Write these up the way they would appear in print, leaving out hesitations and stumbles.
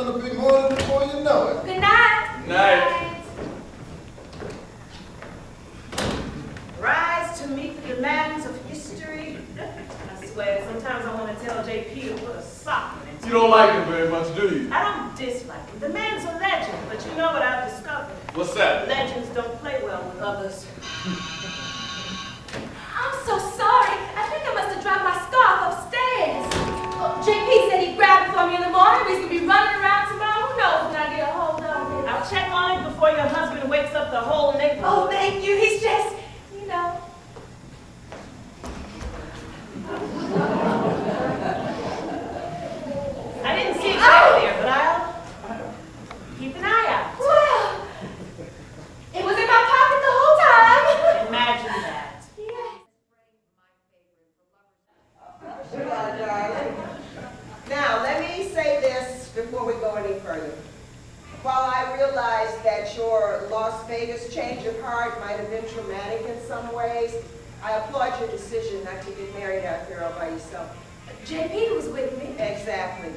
gonna be morning before you know it. Good night. Good night. Rise to meet the demands of history. I swear, sometimes I want to tell JP to put a sock in it. You don't like him very much, do you? I don't dislike him. The man's a legend, but you know what I've discovered? What's that? Legends don't play well with others. I'm so sorry. I think I must have dropped my scarf upstairs. JP said he'd grab it for me in the morning. He's going to be running around tomorrow. Who knows when I get a hold of it. I'll check on it before your husband wakes up the whole neighborhood. Oh, thank you. He's just, you know. I didn't see it back there, but I'll keep an eye out. Well, it was in my pocket the whole time. Imagine that. Yes. Sure, darling. Now, let me say this before we go any further. While I realize that your Las Vegas change of heart might have been traumatic in some ways, I applaud your decision not to get married out there all by yourself. JP was with me. Exactly.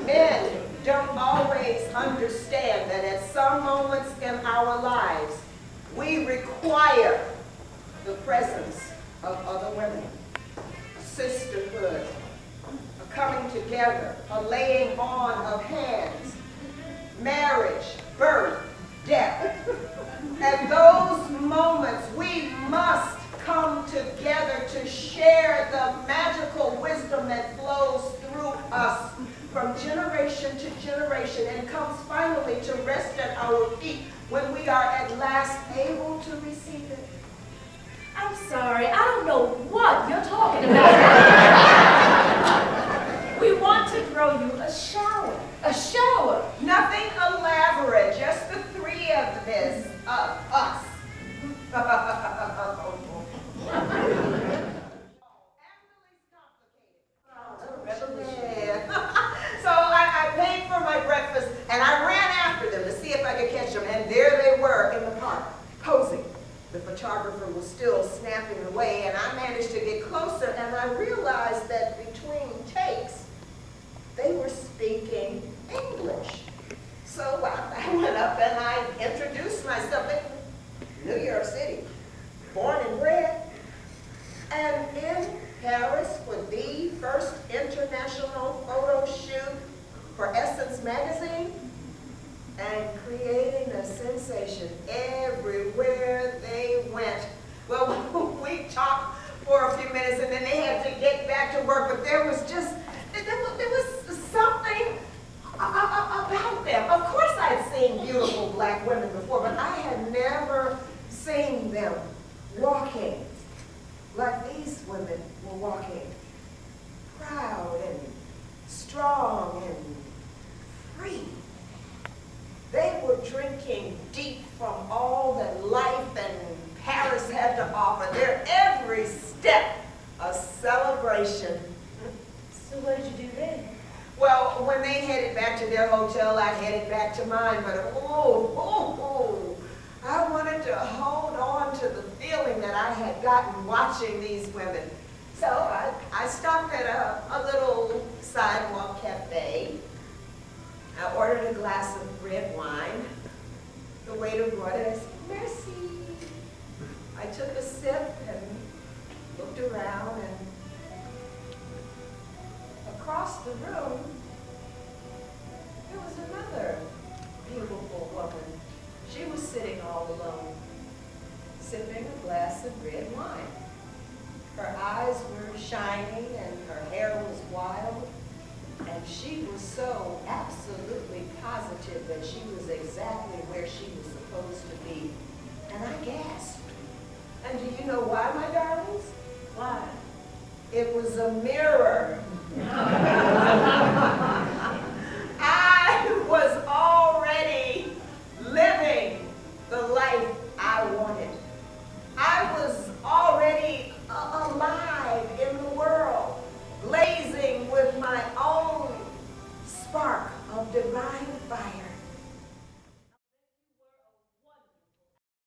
Men don't always understand that at some moments in our lives, we require the presence of other women, a sisterhood, a coming together, a laying on of hands, marriage, birth, death. At those moments, we must come together to share the magical wisdom that flows through us from generation to generation and comes finally to rest at our feet when we are at last able to receive it. I'm sorry. I don't know what you're talking about. We want to throw you a shower. A shower. Nothing elaborate, just the three of us. So I paid for my breakfast and I ran after them to see if I could catch them, and there they were in the park, posing. The photographer was still snapping away, and I managed to get closer, and I realized that between takes, they were speaking English. So I went up and I introduced myself in New York City, born and bred, and in Paris for the first international photo shoot for Essence magazine, and creating a sensation everywhere they went. Well, we talked for a few minutes and then they had to get back to work, but there was something about them. Of course I'd seen beautiful black women before, but I had never seen them walking like these women were walking. Proud and strong and free. They were drinking deep from all that life and Paris had to offer. Their every step a celebration. So what did you do then? Well, when they headed back to their hotel, I headed back to mine, but I wanted to hold on to the feeling that I had gotten watching these women. So I stopped at a little sidewalk cafe. I ordered a glass of red wine. The waiter brought it. I said, "Merci." I took a sip and looked around, and across the room, there was another beautiful woman. She was sitting all alone, sipping a glass of red wine. Her eyes were shining and her hair was wild. And she was so absolutely positive that she was exactly where she was supposed to be. And I gasped. And do you know why, my darlings? Why? It was a mirror.